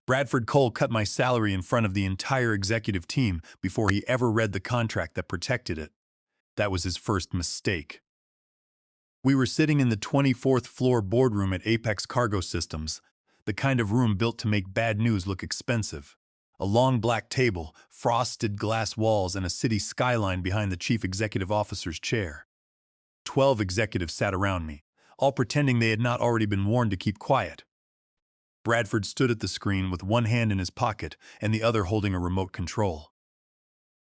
Bradford Cole cut my salary in front of the entire executive team before he ever read the contract that protected it. That was his first mistake. We were sitting in the 24th floor boardroom at Apex Cargo Systems, the kind of room built to make bad news look expensive. A long black table, frosted glass walls, and a city skyline behind the chief executive officer's chair. 12 executives sat around me, all pretending they had not already been warned to keep quiet. Bradford stood at the screen with one hand in his pocket and the other holding a remote control.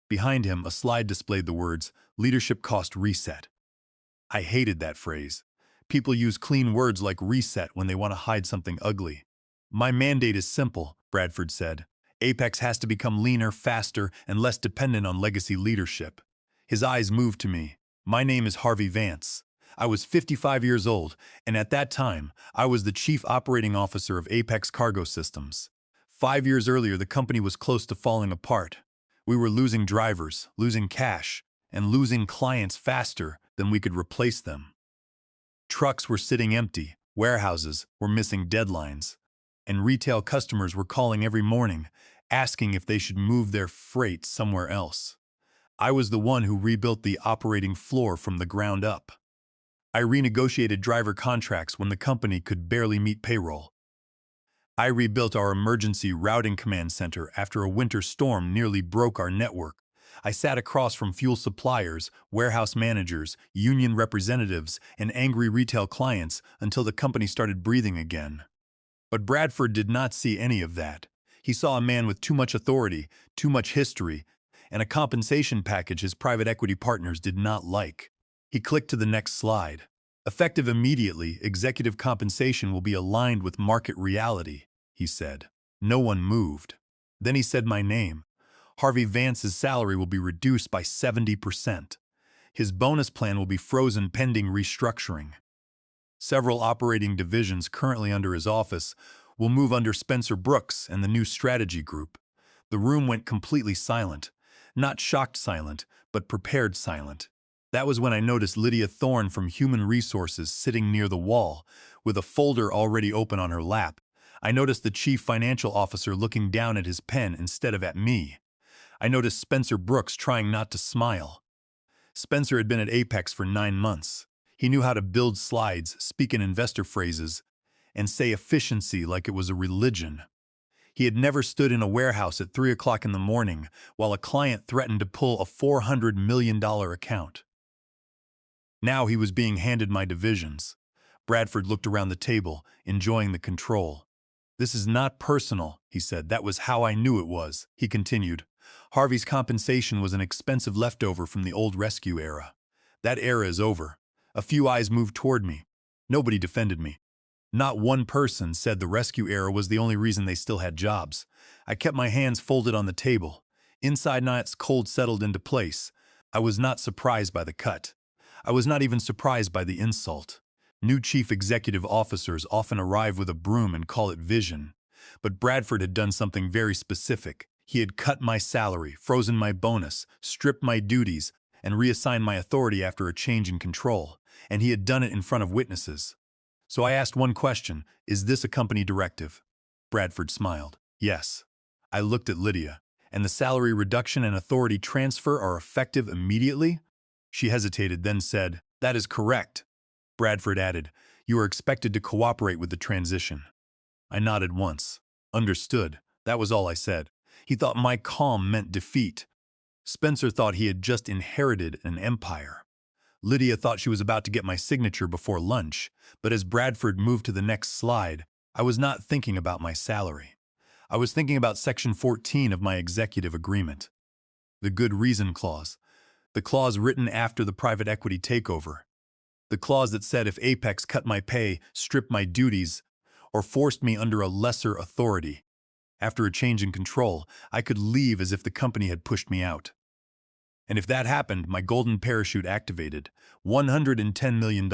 Behind him, a slide displayed the words, "Leadership Cost Reset." I hated that phrase. People use clean words like reset when they want to hide something ugly. "My mandate is simple," Bradford said. "Apex has to become leaner, faster, and less dependent on legacy leadership." His eyes moved to me. "My name is Harvey Vance. I was 55 years old, and at that time, I was the chief operating officer of Apex Cargo Systems. 5 years earlier, the company was close to falling apart. We were losing drivers, losing cash, and losing clients faster than we could replace them. Trucks were sitting empty, warehouses were missing deadlines, and retail customers were calling every morning, asking if they should move their freight somewhere else. I was the one who rebuilt the operating floor from the ground up. I renegotiated driver contracts when the company could barely meet payroll. I rebuilt our emergency routing command center after a winter storm nearly broke our network. I sat across from fuel suppliers, warehouse managers, union representatives, and angry retail clients until the company started breathing again. But Bradford did not see any of that. He saw a man with too much authority, too much history, and a compensation package his private equity partners did not like. He clicked to the next slide. "Effective immediately, executive compensation will be aligned with market reality," he said. No one moved. Then he said my name. "Harvey Vance's salary will be reduced by 70%. His bonus plan will be frozen pending restructuring. Several operating divisions currently under his office will move under Spencer Brooks and the new strategy group." The room went completely silent. Not shocked silent, but prepared silent. That was when I noticed Lydia Thorne from Human Resources sitting near the wall, with a folder already open on her lap. I noticed the chief financial officer looking down at his pen instead of at me. I noticed Spencer Brooks trying not to smile. Spencer had been at Apex for 9 months. He knew how to build slides, speak in investor phrases, and say efficiency like it was a religion. He had never stood in a warehouse at 3 o'clock in the morning while a client threatened to pull a $400 million account. Now he was being handed my divisions. Bradford looked around the table, enjoying the control. "This is not personal," he said. "That was how I knew it was." He continued. "Harvey's compensation was an expensive leftover from the old rescue era. That era is over." A few eyes moved toward me. Nobody defended me. Not one person said the rescue era was the only reason they still had jobs. I kept my hands folded on the table. Inside knots cold settled into place. I was not surprised by the cut. I was not even surprised by the insult. New chief executive officers often arrive with a broom and call it vision. But Bradford had done something very specific. He had cut my salary, frozen my bonus, stripped my duties, and reassigned my authority after a change in control. And he had done it in front of witnesses. So I asked one question: "Is this a company directive?" Bradford smiled. "Yes." I looked at Lydia. "And the salary reduction and authority transfer are effective immediately?" She hesitated, then said, "That is correct." Bradford added, "You are expected to cooperate with the transition." I nodded once. "Understood." That was all I said. He thought my calm meant defeat. Spencer thought he had just inherited an empire. Lydia thought she was about to get my signature before lunch, but as Bradford moved to the next slide, I was not thinking about my salary. I was thinking about Section 14 of my executive agreement. The good reason clause. The clause written after the private equity takeover. The clause that said if Apex cut my pay, stripped my duties, or forced me under a lesser authority, after a change in control, I could leave as if the company had pushed me out. And if that happened, my golden parachute activated. $110 million.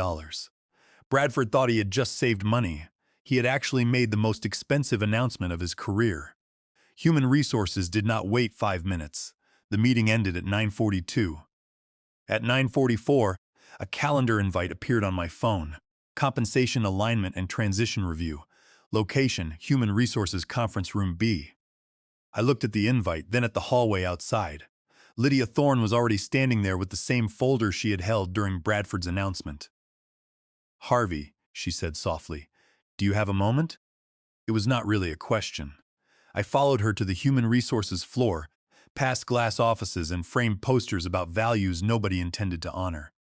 Bradford thought he had just saved money. He had actually made the most expensive announcement of his career. Human Resources did not wait 5 minutes. The meeting ended at 9:42. At 9:44, a calendar invite appeared on my phone. Compensation alignment and transition review. Location, Human Resources Conference Room B. I looked at the invite, then at the hallway outside. Lydia Thorne was already standing there with the same folder she had held during Bradford's announcement. "Harvey," she said softly, "do you have a moment?" It was not really a question. I followed her to the Human Resources floor, past glass offices and framed posters about values nobody intended to honor.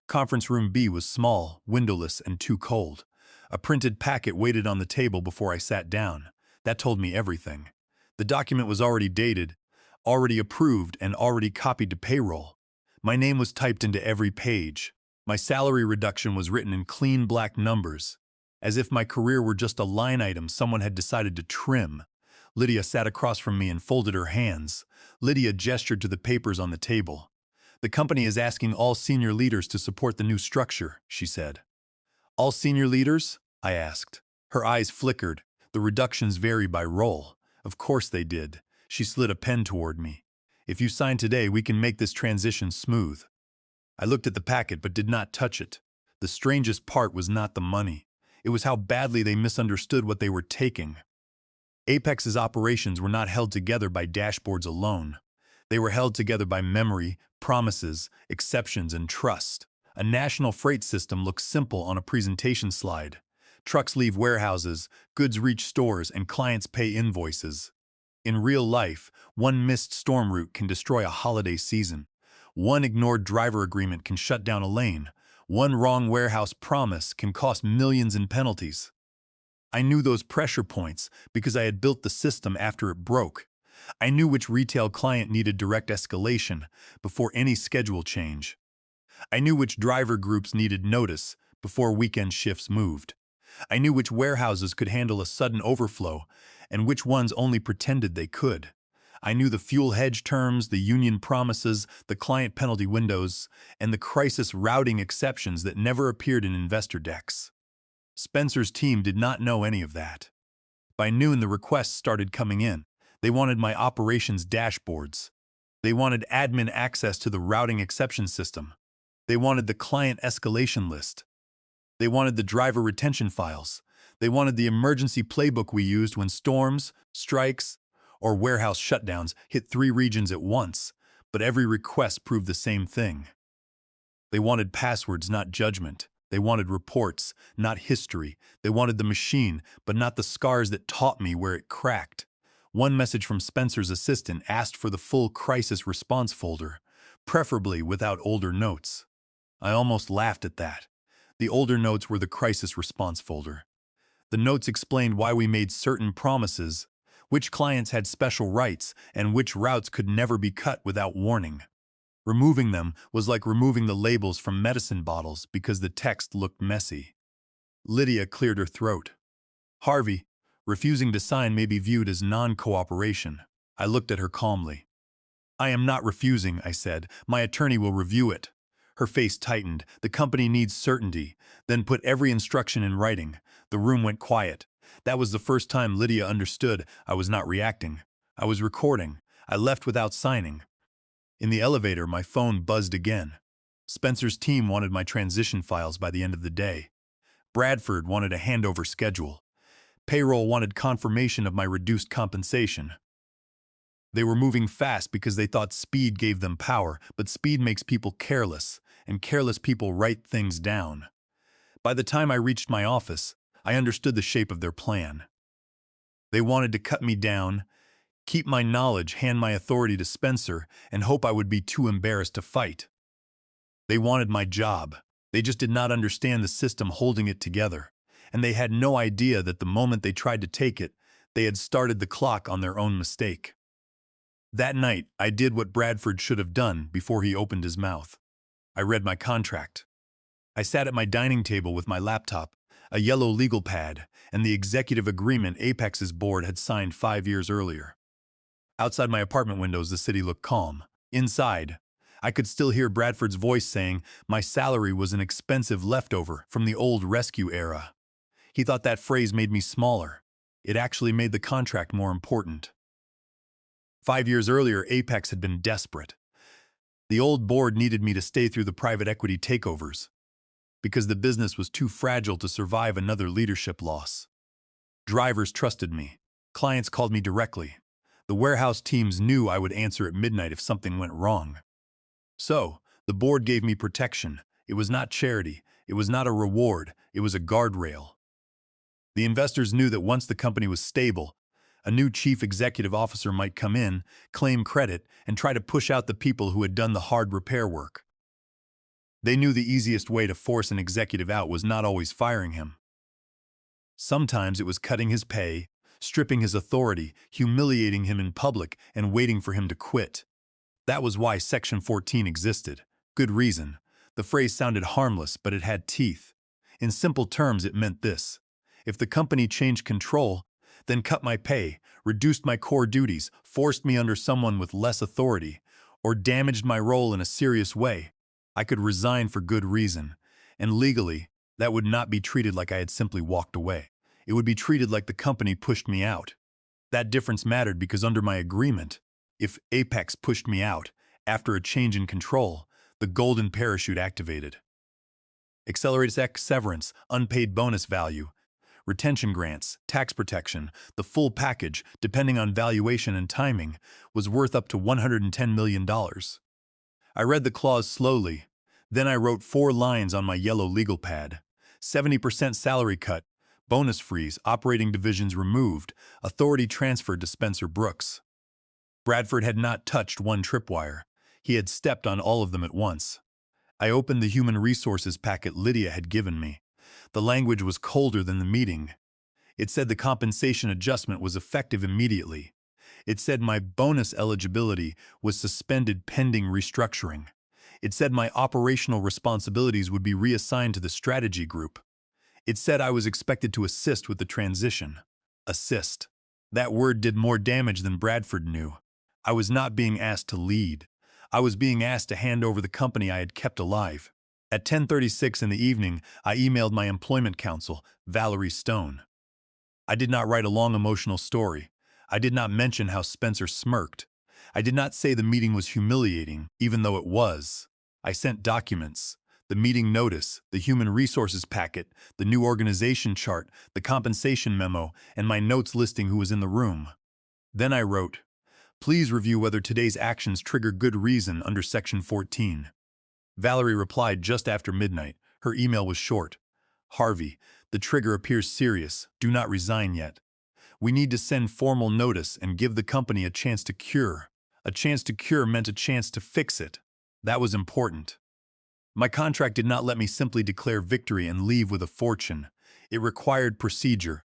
Conference Room B was small, windowless, and too cold. A printed packet waited on the table before I sat down. That told me everything. The document was already dated, already approved, and already copied to payroll. My name was typed into every page. My salary reduction was written in clean black numbers, as if my career were just a line item someone had decided to trim. Lydia sat across from me and folded her hands. Lydia gestured to the papers on the table. "The company is asking all senior leaders to support the new structure," she said. "All senior leaders?" I asked. Her eyes flickered. "The reductions vary by role." "Of course they did." She slid a pen toward me. "If you sign today, we can make this transition smooth." I looked at the packet but did not touch it. The strangest part was not the money. It was how badly they misunderstood what they were taking. Apex's operations were not held together by dashboards alone. They were held together by memory, promises, exceptions, and trust. A national freight system looks simple on a presentation slide. Trucks leave warehouses, goods reach stores, and clients pay invoices. In real life, one missed storm route can destroy a holiday season. One ignored driver agreement can shut down a lane. One wrong warehouse promise can cost millions in penalties. I knew those pressure points because I had built the system after it broke. I knew which retail client needed direct escalation before any schedule change. I knew which driver groups needed notice before weekend shifts moved. I knew which warehouses could handle a sudden overflow and which ones only pretended they could. I knew the fuel hedge terms, the union promises, the client penalty windows, and the crisis routing exceptions that never appeared in investor decks. Spencer's team did not know any of that. By noon, the requests started coming in. They wanted my operations dashboards. They wanted admin access to the routing exception system. They wanted the client escalation list. They wanted the driver retention files. They wanted the emergency playbook we used when storms, strikes, or warehouse shutdowns hit 3 regions at once, but every request proved the same thing. They wanted passwords, not judgment. They wanted reports, not history. They wanted the machine, but not the scars that taught me where it cracked. One message from Spencer's assistant asked for the full crisis response folder, preferably without older notes. I almost laughed at that. The older notes were the crisis response folder. The notes explained why we made certain promises, which clients had special rights, and which routes could never be cut without warning. Removing them was like removing the labels from medicine bottles because the text looked messy. Lydia cleared her throat. "Harvey, refusing to sign may be viewed as non-cooperation." I looked at her calmly. "I am not refusing," I said. "My attorney will review it." Her face tightened. "The company needs certainty." "Then put every instruction in writing." The room went quiet. That was the first time Lydia understood I was not reacting. I was recording. I left without signing. In the elevator, my phone buzzed again. Spencer's team wanted my transition files by the end of the day. Bradford wanted a handover schedule. Payroll wanted confirmation of my reduced compensation. They were moving fast because they thought speed gave them power, but speed makes people careless, and careless people write things down. By the time I reached my office, I understood the shape of their plan. They wanted to cut me down, keep my knowledge, hand my authority to Spencer, and hope I would be too embarrassed to fight. They wanted my job. They just did not understand the system holding it together, and they had no idea that the moment they tried to take it, they had started the clock on their own mistake. That night, I did what Bradford should have done before he opened his mouth. I read my contract. I sat at my dining table with my laptop, a yellow legal pad, and the executive agreement Apex's board had signed 5 years earlier. Outside my apartment windows, the city looked calm. Inside, I could still hear Bradford's voice saying my salary was an expensive leftover from the old rescue era. He thought that phrase made me smaller. It actually made the contract more important. 5 years earlier, Apex had been desperate. The old board needed me to stay through the private equity takeovers because the business was too fragile to survive another leadership loss. Drivers trusted me. Clients called me directly. The warehouse teams knew I would answer at midnight if something went wrong. So, the board gave me protection. It was not charity. It was not a reward. It was a guardrail. The investors knew that once the company was stable, a new chief executive officer might come in, claim credit, and try to push out the people who had done the hard repair work. They knew the easiest way to force an executive out was not always firing him. Sometimes it was cutting his pay, stripping his authority, humiliating him in public, and waiting for him to quit. That was why Section 14 existed. Good reason. The phrase sounded harmless, but it had teeth. In simple terms, it meant this: if the company changed control, then cut my pay, reduced my core duties, forced me under someone with less authority, or damaged my role in a serious way, I could resign for good reason, and legally, that would not be treated like I had simply walked away. It would be treated like the company pushed me out. That difference mattered because under my agreement, if Apex pushed me out after a change in control, the golden parachute activated. Accelerated X severance, unpaid bonus value, retention grants, tax protection, the full package, depending on valuation and timing, was worth up to $110 million. I read the clause slowly. Then I wrote 4 lines on my yellow legal pad. 70% salary cut, bonus freeze, operating divisions removed, authority transferred to Spencer Brooks. Bradford had not touched one tripwire. He had stepped on all of them at once. I opened the human resources packet Lydia had given me. The language was colder than the meeting. It said the compensation adjustment was effective immediately. It said my bonus eligibility was suspended pending restructuring. It said my operational responsibilities would be reassigned to the strategy group. It said I was expected to assist with the transition. Assist. That word did more damage than Bradford knew. I was not being asked to lead. I was being asked to hand over the company I had kept alive. At 10:36 in the evening, I emailed my employment counsel, Valerie Stone. I did not write a long emotional story. I did not mention how Spencer smirked. I did not say the meeting was humiliating, even though it was. I sent documents: the meeting notice, the human resources packet, the new organization chart, the compensation memo, and my notes listing who was in the room. Then I wrote, "Please review whether today's actions trigger good reason under Section 14. Valerie replied just after midnight. Her email was short. "Harvey, the trigger appears serious. Do not resign yet. We need to send formal notice and give the company a chance to cure." A chance to cure meant a chance to fix it. That was important. My contract did not let me simply declare victory and leave with a fortune. It required procedure.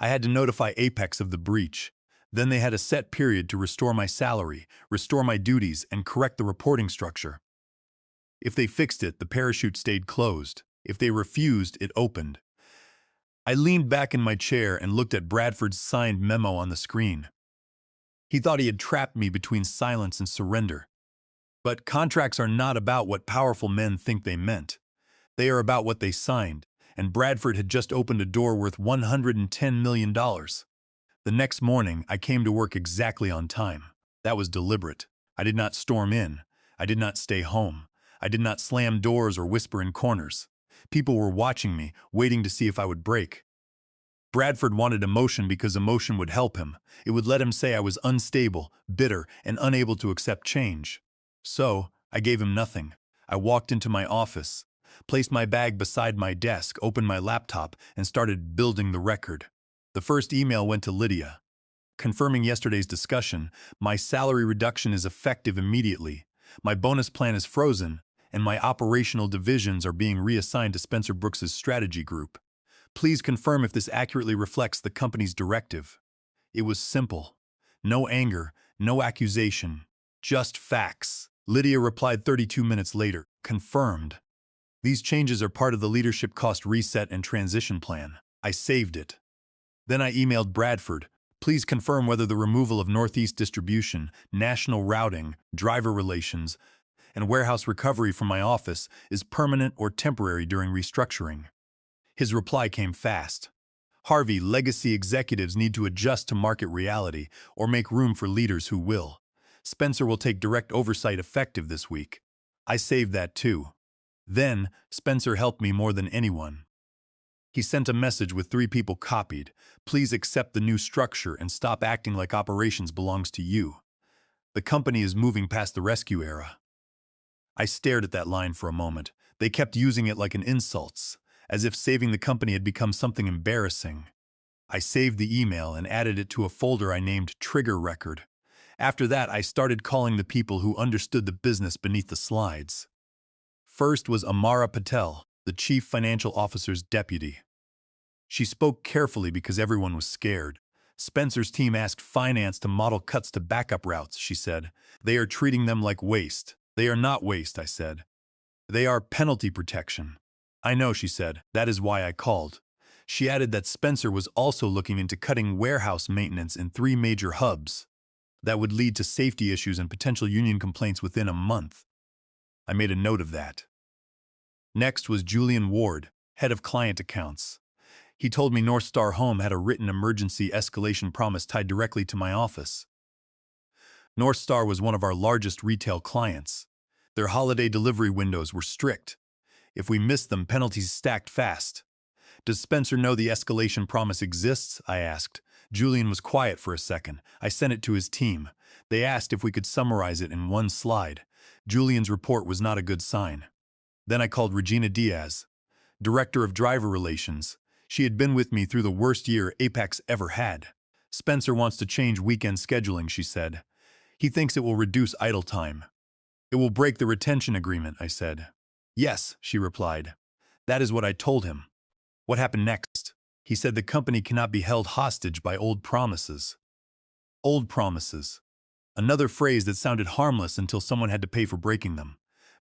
I had to notify Apex of the breach. Then they had a set period to restore my salary, restore my duties, and correct the reporting structure. If they fixed it, the parachute stayed closed. If they refused, it opened. I leaned back in my chair and looked at Bradford's signed memo on the screen. He thought he had trapped me between silence and surrender. But contracts are not about what powerful men think they meant. They are about what they signed, and Bradford had just opened a door worth $110 million. The next morning, I came to work exactly on time. That was deliberate. I did not storm in. I did not stay home. I did not slam doors or whisper in corners. People were watching me, waiting to see if I would break. Bradford wanted emotion because emotion would help him. It would let him say I was unstable, bitter, and unable to accept change. So, I gave him nothing. I walked into my office, placed my bag beside my desk, opened my laptop, and started building the record. The first email went to Lydia. Confirming yesterday's discussion, my salary reduction is effective immediately. My bonus plan is frozen, and my operational divisions are being reassigned to Spencer Brooks's strategy group. Please confirm if this accurately reflects the company's directive. It was simple. No anger, no accusation, just facts. Lydia replied 32 minutes later, confirmed. These changes are part of the leadership cost reset and transition plan. I saved it. Then I emailed Bradford. Please confirm whether the removal of Northeast distribution, national routing, driver relations, and warehouse recovery from my office is permanent or temporary during restructuring. His reply came fast. Harvey, legacy executives need to adjust to market reality or make room for leaders who will. Spencer will take direct oversight effective this week. I saved that too. Then, Spencer helped me more than anyone. He sent a message with 3 people copied. Please accept the new structure and stop acting like operations belongs to you. The company is moving past the rescue era. I stared at that line for a moment. They kept using it like an insult, as if saving the company had become something embarrassing. I saved the email and added it to a folder I named Trigger Record. After that, I started calling the people who understood the business beneath the slides. First was Amara Patel, the chief financial officer's deputy. She spoke carefully because everyone was scared. Spencer's team asked finance to model cuts to backup routes, she said. They are treating them like waste. They are not waste, I said. They are penalty protection. I know, she said. That is why I called. She added that Spencer was also looking into cutting warehouse maintenance in 3 major hubs. That would lead to safety issues and potential union complaints within a month. I made a note of that. Next was Julian Ward, head of client accounts. He told me North Star Home had a written emergency escalation promise tied directly to my office. North Star was one of our largest retail clients. Their holiday delivery windows were strict. If we missed them, penalties stacked fast. Does Spencer know the escalation promise exists? I asked. Julian was quiet for a second. I sent it to his team. They asked if we could summarize it in one slide. Julian's report was not a good sign. Then I called Regina Diaz, Director of Driver Relations. She had been with me through the worst year Apex ever had. Spencer wants to change weekend scheduling, she said. He thinks it will reduce idle time. It will break the retention agreement, I said. Yes, she replied. That is what I told him. What happened next? He said the company cannot be held hostage by old promises. Old promises. Another phrase that sounded harmless until someone had to pay for breaking them.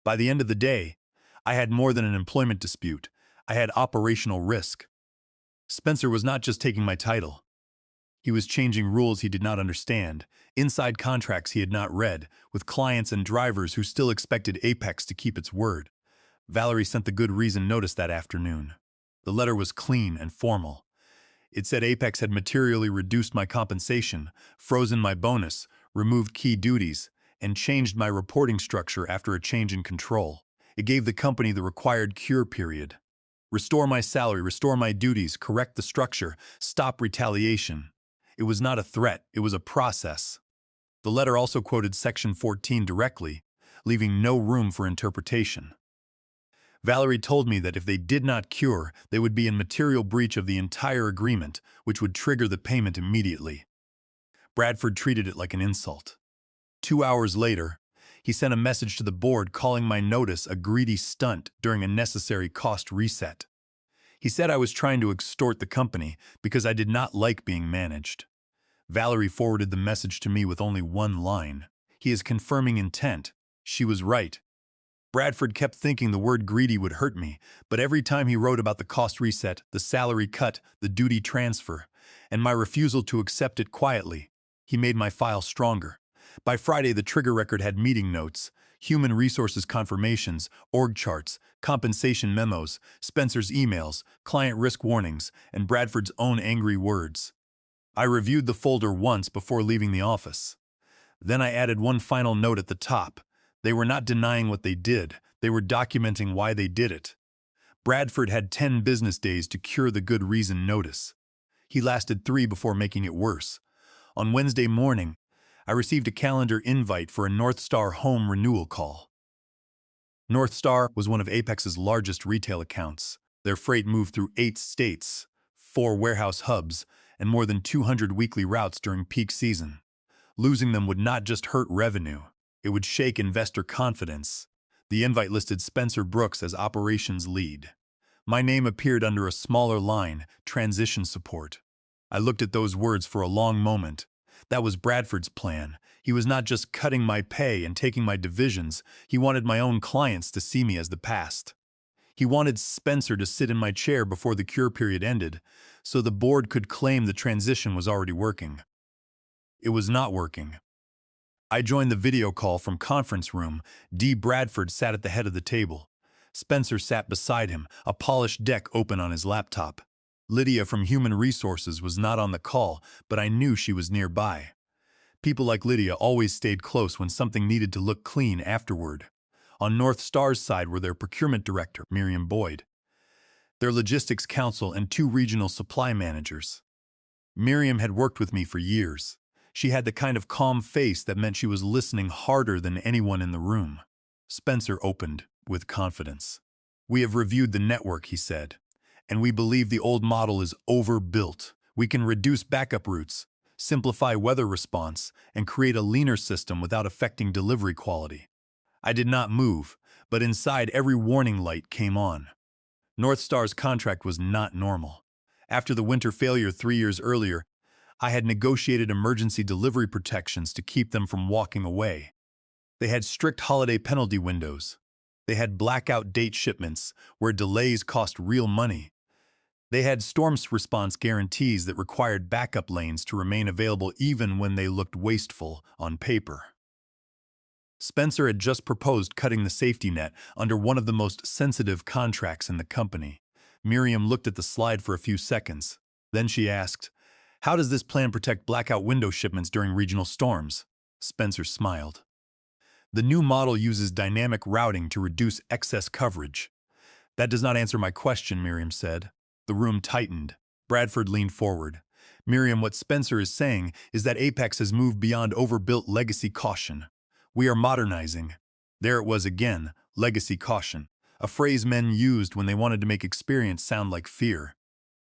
By the end of the day, I had more than an employment dispute. I had operational risk. Spencer was not just taking my title. He was changing rules he did not understand, inside contracts he had not read, with clients and drivers who still expected Apex to keep its word. Valerie sent the good reason notice that afternoon. The letter was clean and formal. It said Apex had materially reduced my compensation, frozen my bonus, removed key duties, and changed my reporting structure after a change in control. It gave the company the required cure period. Restore my salary, restore my duties, correct the structure, stop retaliation. It was not a threat, it was a process. The letter also quoted Section 14 directly, leaving no room for interpretation. Valerie told me that if they did not cure, they would be in material breach of the entire agreement, which would trigger the payment immediately. Bradford treated it like an insult. 2 hours later, he sent a message to the board calling my notice a greedy stunt during a necessary cost reset. He said I was trying to extort the company because I did not like being managed. Valerie forwarded the message to me with only one line. He is confirming intent. She was right. Bradford kept thinking the word greedy would hurt me, but every time he wrote about the cost reset, the salary cut, the duty transfer, and my refusal to accept it quietly, he made my file stronger. By Friday, the trigger record had meeting notes, human resources confirmations, org charts, compensation memos, Spencer's emails, client risk warnings, and Bradford's own angry words. I reviewed the folder once before leaving the office. Then I added one final note at the top. They were not denying what they did, they were documenting why they did it. Bradford had 10 business days to cure the good reason notice. He lasted 3 before making it worse. On Wednesday morning, I received a calendar invite for a North Star Home renewal call. North Star was one of Apex's largest retail accounts. Their freight moved through 8 states, 4 warehouse hubs, and more than 200 weekly routes during peak season. Losing them would not just hurt revenue, it would shake investor confidence. The invite listed Spencer Brooks as operations lead. My name appeared under a smaller line, transition support. I looked at those words for a long moment. That was Bradford's plan. He was not just cutting my pay and taking my divisions, he wanted my own clients to see me as the past. He wanted Spencer to sit in my chair before the cure period ended, so the board could claim the transition was already working. It was not working. I joined the video call from conference room. D. Bradford sat at the head of the table. Spencer sat beside him, a polished deck open on his laptop. Lydia from Human Resources was not on the call, but I knew she was nearby. People like Lydia always stayed close when something needed to look clean afterward. On North Star's side were their procurement director, Miriam Boyd. their logistics counsel, and 2 regional supply managers. Miriam had worked with me for years. She had the kind of calm face that meant she was listening harder than anyone in the room. Spencer opened with confidence. "We have reviewed the network," he said, "and we believe the old model is overbuilt. We can reduce backup routes, simplify weather response, and create a leaner system without affecting delivery quality." I did not move, but inside every warning light came on. North Star's contract was not normal. After the winter failure 3 years earlier, I had negotiated emergency delivery protections to keep them from walking away. They had strict holiday penalty windows. They had blackout date shipments, where delays cost real money. They had storm response guarantees that required backup lanes to remain available even when they looked wasteful on paper. Spencer had just proposed cutting the safety net under one of the most sensitive contracts in the company. Miriam looked at the slide for a few seconds. Then she asked, "How does this plan protect blackout window shipments during regional storms?" Spencer smiled. "The new model uses dynamic routing to reduce excess coverage." "That does not answer my question," Miriam said. The room tightened. Bradford leaned forward. "Miriam, what Spencer is saying is that Apex has moved beyond overbuilt legacy caution. We are modernizing." There it was again, legacy caution, a phrase men used when they wanted to make experience sound like fear.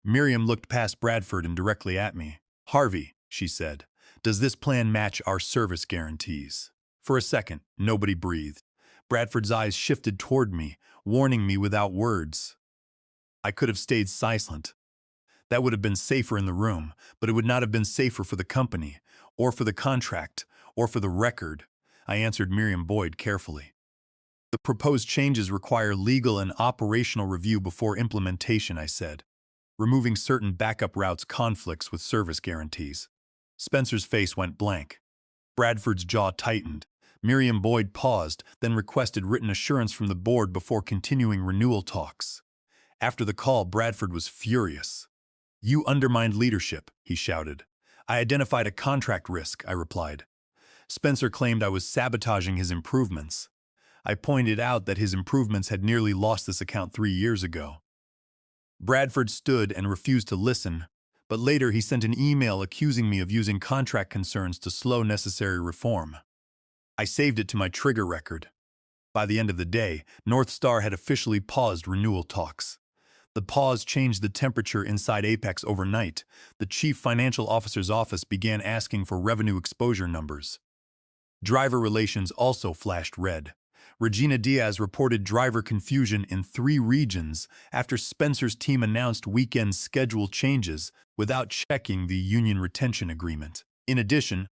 Miriam looked past Bradford and directly at me. "Harvey," she said, "does this plan match our service guarantees?" For a second, nobody breathed. Bradford's eyes shifted toward me, warning me without words. I could have stayed silent. That would have been safer in the room, but it would not have been safer for the company, or for the contract, or for the record. I answered Miriam Boyd carefully. "The proposed changes require legal and operational review before implementation," I said. "Removing certain backup routes conflicts with service guarantees." Spencer's face went blank. Bradford's jaw tightened. Miriam Boyd paused, then requested written assurance from the board before continuing renewal talks. After the call, Bradford was furious. "You undermined leadership," he shouted. "I identified a contract risk," I replied. Spencer claimed I was sabotaging his improvements. I pointed out that his improvements had nearly lost this account 3 years ago. Bradford stood and refused to listen, but later he sent an email accusing me of using contract concerns to slow necessary reform. I saved it to my trigger record. By the end of the day, North Star had officially paused renewal talks. The pause changed the temperature inside Apex overnight. The chief financial officer's office began asking for revenue exposure numbers. Driver relations also flashed red. Regina Diaz reported driver confusion in 3 regions after Spencer's team announced weekend schedule changes without checking the union retention agreement. In addition,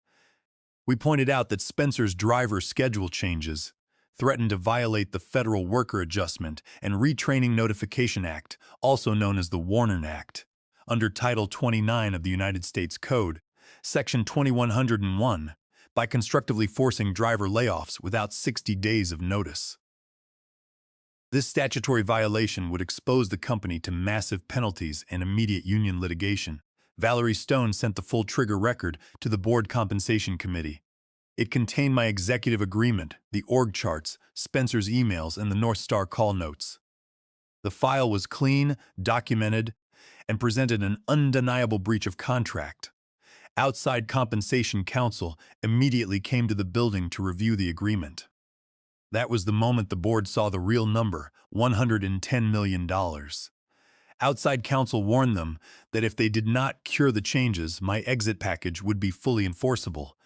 we pointed out that Spencer's driver schedule changes threatened to violate the Federal Worker Adjustment and Retraining Notification Act, also known as the Warner Act. Under Title 29 of the United States Code, Section 2101, by constructively forcing driver layoffs without 60 days of notice. This statutory violation would expose the company to massive penalties and immediate union litigation. Valerie Stone sent the full trigger record to the Board Compensation Committee. It contained my executive agreement, the org charts, Spencer's emails, and the North Star call notes. The file was clean, documented, and presented an undeniable breach of contract. Outside Compensation Counsel immediately came to the building to review the agreement. That was the moment the board saw the real number, $110 million. Outside counsel warned them that if they did not cure the changes, my exit package would be fully enforceable.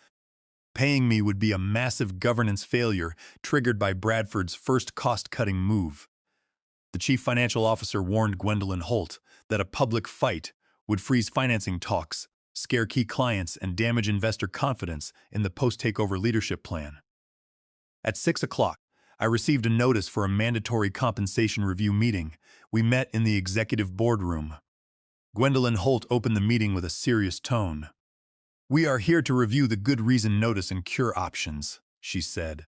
Paying me would be a massive governance failure triggered by Bradford's first cost-cutting move. The chief financial officer warned Gwendolyn Holt that a public fight would freeze financing talks, scare key clients, and damage investor confidence in the post-takeover leadership plan. At 6 o'clock, I received a notice for a mandatory compensation review meeting. We met in the executive boardroom. Gwendolyn Holt opened the meeting with a serious tone. "We are here to review the good reason notice and cure options," she said.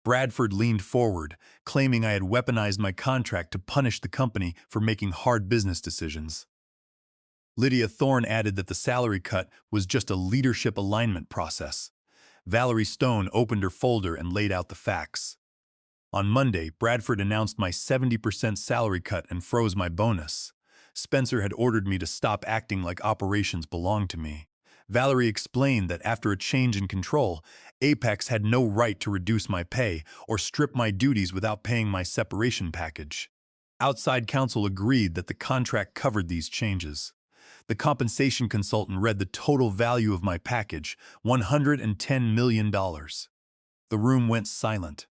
Bradford leaned forward, claiming I had weaponized my contract to punish the company for making hard business decisions. Lydia Thorne added that the salary cut was just a leadership alignment process. Valerie Stone opened her folder and laid out the facts. On Monday, Bradford announced my 70% salary cut and froze my bonus. Spencer had ordered me to stop acting like operations belonged to me. Valerie explained that after a change in control, Apex had no right to reduce my pay or strip my duties without paying my separation package. Outside counsel agreed that the contract covered these changes. The compensation consultant read the total value of my package, $110 million. The room went silent.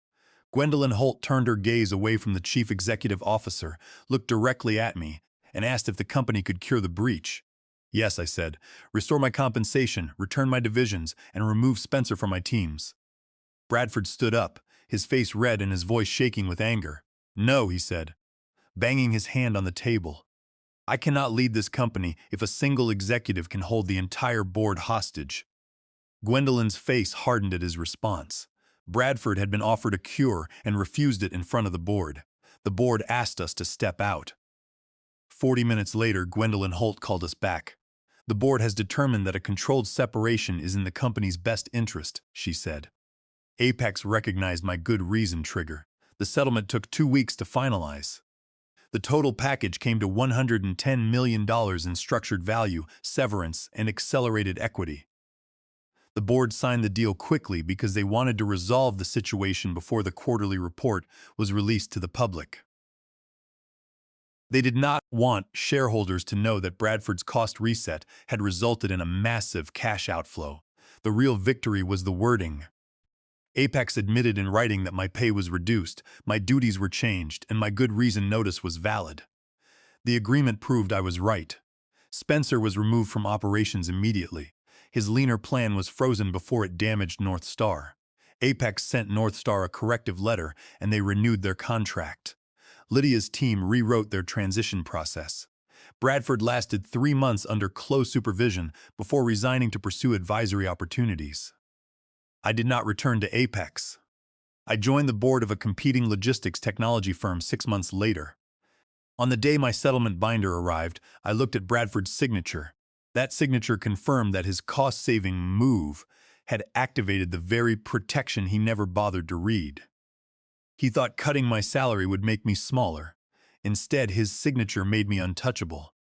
Gwendolyn Holt turned her gaze away from the chief executive officer, looked directly at me, and asked if the company could cure the breach. Yes, I said. Restore my compensation, return my divisions, and remove Spencer from my teams. Bradford stood up, his face red and his voice shaking with anger. No, he said, banging his hand on the table. I cannot lead this company if a single executive can hold the entire board hostage. Gwendolyn's face hardened at his response. Bradford had been offered a cure and refused it in front of the board. The board asked us to step out. 40 minutes later, Gwendolyn Holt called us back. The board has determined that a controlled separation is in the company's best interest, she said. Apex recognized my good reason trigger. The settlement took 2 weeks to finalize. The total package came to $110 million in structured value, severance, and accelerated equity. The board signed the deal quickly because they wanted to resolve the situation before the quarterly report was released to the public. They did not want shareholders to know that Bradford's cost reset had resulted in a massive cash outflow. The real victory was the wording. Apex admitted in writing that my pay was reduced, my duties were changed, and my good reason notice was valid. The agreement proved I was right. Spencer was removed from operations immediately. His leaner plan was frozen before it damaged North Star. Apex sent North Star a corrective letter, and they renewed their contract. Lydia's team rewrote their transition process. Bradford lasted 3 months under close supervision before resigning to pursue advisory opportunities. I did not return to Apex. I joined the board of a competing logistics technology firm 6 months later. On the day my settlement binder arrived, I looked at Bradford's signature. That signature confirmed that his cost-saving move had activated the very protection he never bothered to read. He thought cutting my salary would make me smaller. Instead, his signature made me untouchable.